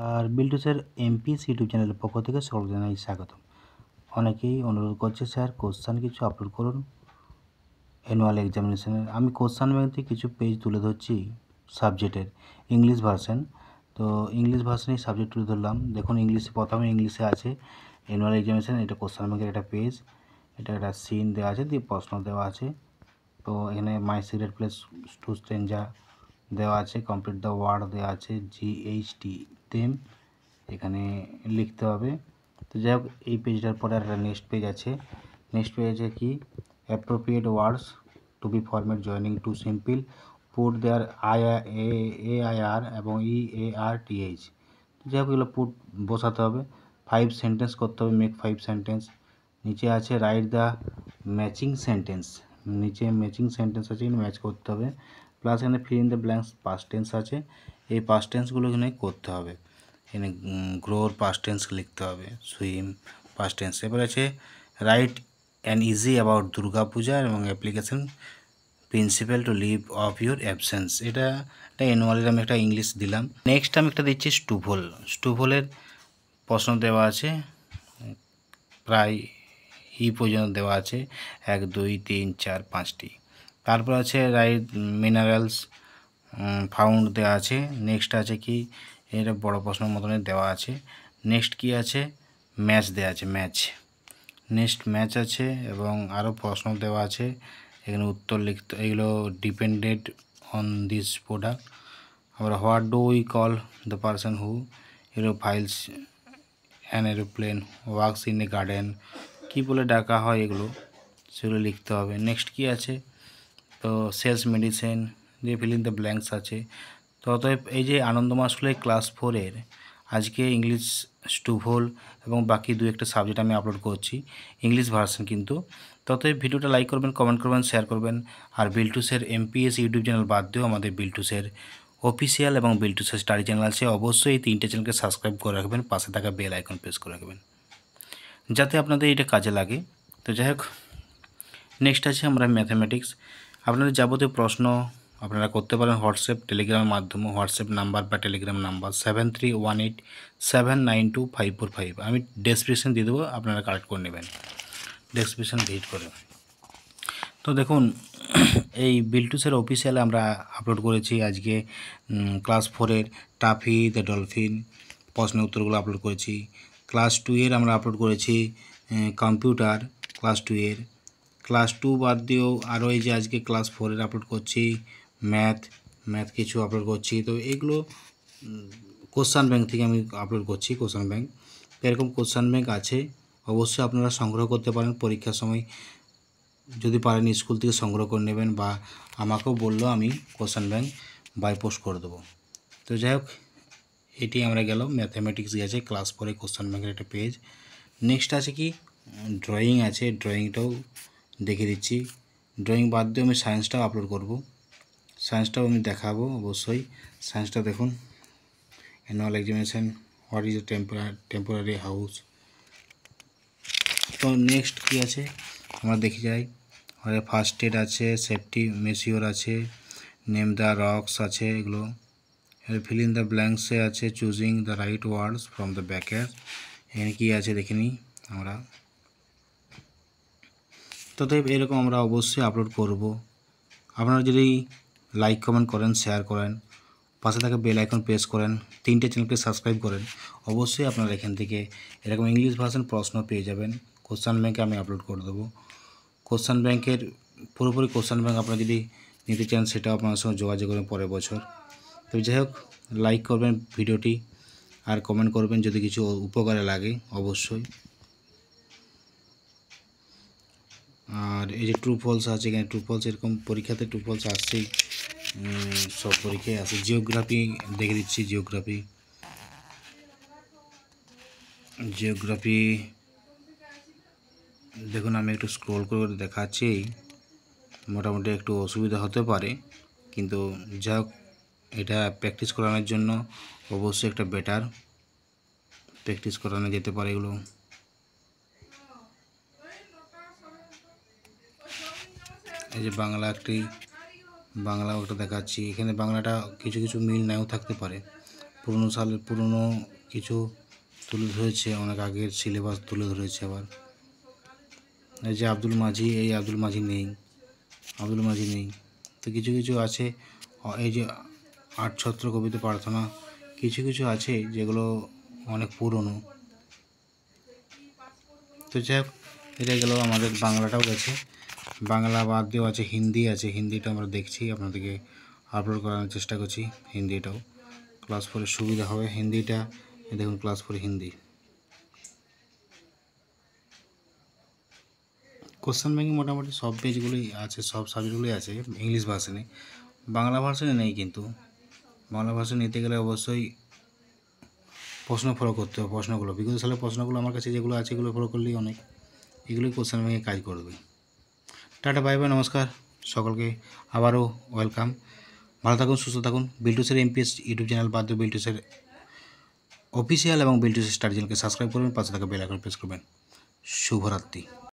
আর বিল্টুসের amps YouTube চ্যানেলের পক্ষ থেকে সকল জানাই স্বাগত। অনেকেই অনুরোধ করছে, স্যার কোশ্চান কিছু আপলোড করুন অ্যানুয়াল এক্সামিনেশনের। আমি কোশ্চান ব্যাংক থেকে কিছু পেজ তুলে ধরছি সাবজেক্টের ইংলিশ ভার্সন। তো ইংলিশ ভার্সনেই সাবজেক্ট তুলে ধরলাম। দেখুন ইংলিশে, প্রথমে ইংলিশে আছে অ্যানুয়াল এক্সামিনেশন। এটা কোশ্চান ব্যাংকের একটা পেজ, এটা একটা সিন দেওয়া আছে, দিয়ে প্রশ্ন দেওয়া আছে। তো এখানে মাই সিক্রেট প্লেস টু স্ট্রেঞ্জার দেওয়া আছে, কমপ্লিট দ্য ওয়ার্ড দেওয়া আছে, GHT তেম এখানে লিখতে হবে। তো যাই হোক, এই পেজটার পরে একটা নেক্সট পেজ আছে। নেক্সট পেজ আছে কি, appropriate words to be format joining to simple put there AIR এবং EARTH। যাই হোক, এগুলো পুট বসাতে হবে। 5 সেন্টেন্স করতে হবে, মেক 5 সেন্টেন্স। নিচে আছে রাইট দ্য ম্যাচিং সেন্টেন্স, নিচে ম্যাচিং সেন্টেন্স আছে, ম্যাচ করতে হবে। প্লাস এখানে feel in the blanks past tense আছে, এই পাস্ট টেন্সগুলো এখানে করতে হবে। এখানে গ্রোর পাস্ট টেন্স লিখতে হবে, সুইম পাস্ট টেন্স। এবার আছে write an easy about Durga Puja এবং application principal to leave of your absence. এটা অ্যানুয়ালের আমি একটা ইংলিশ দিলাম। নেক্সট আমি একটা দিচ্ছি স্টুভোল। স্টুভোলের প্রশ্ন দেওয়া আছে, প্রায় পর্যন্ত দেওয়া আছে, 1 2 3 4 5টি। তারপর আছে রাইট মিনারেলস ফাউন্ড দেওয়া আছে। নেক্সট আছে কি, এটা বড় প্রশ্নের মতনই দেওয়া আছে। নেক্সট কি আছে, ম্যাচ দেওয়া আছে, ম্যাচ। নেক্সট ম্যাচ আছে এবং আরও প্রশ্ন দেওয়া আছে, এখানে উত্তর লিখতে। এগুলো ডিপেন্ডেড অন দিস প্রোডাক্ট। আবার what do we call the person who files an aeroplane works in a garden, কী বলে ডাকা হয় এগুলো, সেগুলো লিখতে হবে। নেক্সট কি আছে, তো সেলস মেডিসিন, দিয়ে ফিল ইন দ্য ব্ল্যাঙ্কস আছে। তো অতএব এই যে আনন্দমা স্কুলের ক্লাস 4-এর আজকে ইংলিশ স্টুভোল এবং বাকি 2-1টা সাবজেক্ট আমি আপলোড করছি ইংলিশ ভার্সন কিন্তু। ততএব ভিডিওটা লাইক করবেন, কমেন্ট করবেন, শেয়ার করবেন। আর বিল্টুসের এমপিএস ইউটিউব চ্যানেল বাদ দিয়েও আমাদের বিল্টুসের অফিসিয়াল এবং বিল্টুসের স্টাডি চ্যানেল আছে। অবশ্যই এই 3টে চ্যানেলকে সাবস্ক্রাইব করে রাখবেন, পাশে থাকা বেল আইকন প্রেস করে রাখবেন যাতে আপনাদের এটা কাজে লাগে। তো যাই হোক, নেক্সট আছে আমরা ম্যাথামেটিক্স। আপনাদের যাবতীয় প্রশ্ন আপনারা করতে পারেন হোয়াটসঅ্যাপ টেলিগ্রামের মাধ্যমে। হোয়াটসঅ্যাপ নাম্বার বা টেলিগ্রাম নাম্বার 7318792545। আমি ডেসক্রিপশন দিয়ে দেবো, আপনারা কালেক্ট করে নেবেন, ডেসক্রিপশন ভিজিট করে। তো দেখুন, এই বিল্টুসের অফিসিয়ালে আমরা আপলোড করেছি আজকে ক্লাস 4-এর টাফি দ্য ডলফিন প্রশ্নের উত্তরগুলো আপলোড করেছি। ক্লাস 2-এর আমরা আপলোড করেছি কম্পিউটার ক্লাস 2-এর। ক্লাস 2 বাদ দিয়েও আরও এই যে আজকে ক্লাস 4-এর আপলোড করছি, ম্যাথ কিছু আপলোড করছি। তো এগুলো কোশ্চান ব্যাংক থেকে আমি আপলোড করছি, কোশ্চান ব্যাংক। এরকম কোশ্চান ব্যাংক আছে, অবশ্যই আপনারা সংগ্রহ করতে পারেন। পরীক্ষার সময় যদি পারেন স্কুল থেকে সংগ্রহ করে নেবেন, বা আমাকেও বললো, আমি কোশ্চান ব্যাংক বাই পোস্ট করে দেবো। তো যাই হোক, এটি আমরা গেল ম্যাথামেটিক্স গেছে ক্লাস 4-এ কোশ্চান ব্যাংকের একটা পেজ। নেক্সট আছে কি, ড্রয়িং আছে, ড্রয়িংটাও দেখে দিচ্ছি। ড্রয়িং বাদ দিয়ে আমি সায়েন্সটাও আপলোড করব, সায়েন্সটাও আমি দেখাবো অবশ্যই। সায়েন্সটা দেখুন, annual examination, what is a temporary house. তো নেক্সট কি আছে আমরা দেখে যাই। ফার্স্ট এড আছে, সেফটি মেশিওর আছে, নেম দ্য রক্স আছে, এগুলো। ফিল ইন দ্য ব্ল্যাঙ্কসে আছে choosing the right words from the ব্যাকের। এখানে কী আছে দেখে নিই আমরা। তথাপি এরকম আমরা অবশ্যই আপলোড করব। আপনারা যদি লাইক কমেন্ট করেন, শেয়ার করেন, পাশে থাকা বেল আইকন প্রেস করেন, 3টে চ্যানেলকে সাবস্ক্রাইব করেন, অবশ্যই আপনারা এখান থেকে এরকম ইংলিশ ভার্সন প্রশ্ন পেয়ে যাবেন। কোশ্চান ব্যাংকে আমি আপলোড করে দেবো। কোশ্চান ব্যাংকের পুরোপুরি কোশ্চান ব্যাংক আপনারা যদি নিতে চান, সেটাও আপনার সঙ্গে যোগাযোগ করবেন পরের বছর। তো যাই হোক, লাইক করবেন ভিডিওটি আর কমেন্ট করবেন যদি কিছু উপকারে লাগে অবশ্যই। আর এই যে ট্রু ফলস আছে, এখানে ট্রু ফলস, এরকম পরীক্ষাতে ট্রু ফলস আসছেই, সব পরীক্ষায় আসে। জিওগ্রাফি দেখে দিচ্ছি, জিওগ্রাফি দেখুন, আমি একটু স্ক্রল করে দেখাচ্ছি। মোটামুটি একটু অসুবিধা হতে পারে, কিন্তু যা হোক, এটা প্র্যাকটিস করানোর জন্য অবশ্যই একটা বেটার প্র্যাকটিস করানো যেতে পারে এগুলো। এই যে বাংলাও একটা দেখাচ্ছি, এখানে বাংলাটা কিছু কিছু মিল নাও থাকতে পারে, পুরনো কিছু তুলে ধরেছে, অনেক আগের সিলেবাস তুলে ধরেছে। আবার এই যে আব্দুল মাঝি নেই, তো কিছু আছে। এই যে আটছত্র কবিতা প্রার্থনা, কিছু আছে যেগুলো অনেক পুরনো। তো যাই হোক, এটা গেল আমাদের বাংলাটাও গেছে, বাংলা বাদ দিয়েও আছে, হিন্দি আছে। হিন্দিটা আমরা দেখছি, আপনাদেরকে আপলোড করানোর চেষ্টা করছি। হিন্দিটাও ক্লাস 4 সুবিধা হবে। হিন্দিটা দেখুন, ক্লাস 4 হিন্দি কোশ্চেন ব্যাংকে মোটামুটি সব পেজগুলোই আছে, সব সাবজেক্টগুলোই আছে ইংলিশ ভার্সনে। বাংলা ভার্সনে নেই, কিন্তু বাংলা ভার্সন নিতে গেলে অবশ্যই প্রশ্ন ফলো করতে হবে। প্রশ্নগুলো বিগত সালের প্রশ্নগুলো আমার কাছে যেগুলো আছে, এগুলো ফলো করলেই অনেক, এগুলোই কোশ্চেন ব্যাংকে কাজ করবে। টাটা, বাই বাই, নমস্কার সকলকে, আবারও ওয়েলকাম। ভালো থাকুন, সুস্থ থাকুন। বিল্টুসের এমপিএস ইউটিউব চ্যানেল বাদ দিয়ে বিল্টুসের অফিসিয়াল এবং বিল্টুসের স্টাডি চ্যানেলকে সাবস্ক্রাইব করবেন, পাশে থাকা বেল আইকন প্রেস করবেন। শুভরাত্রি।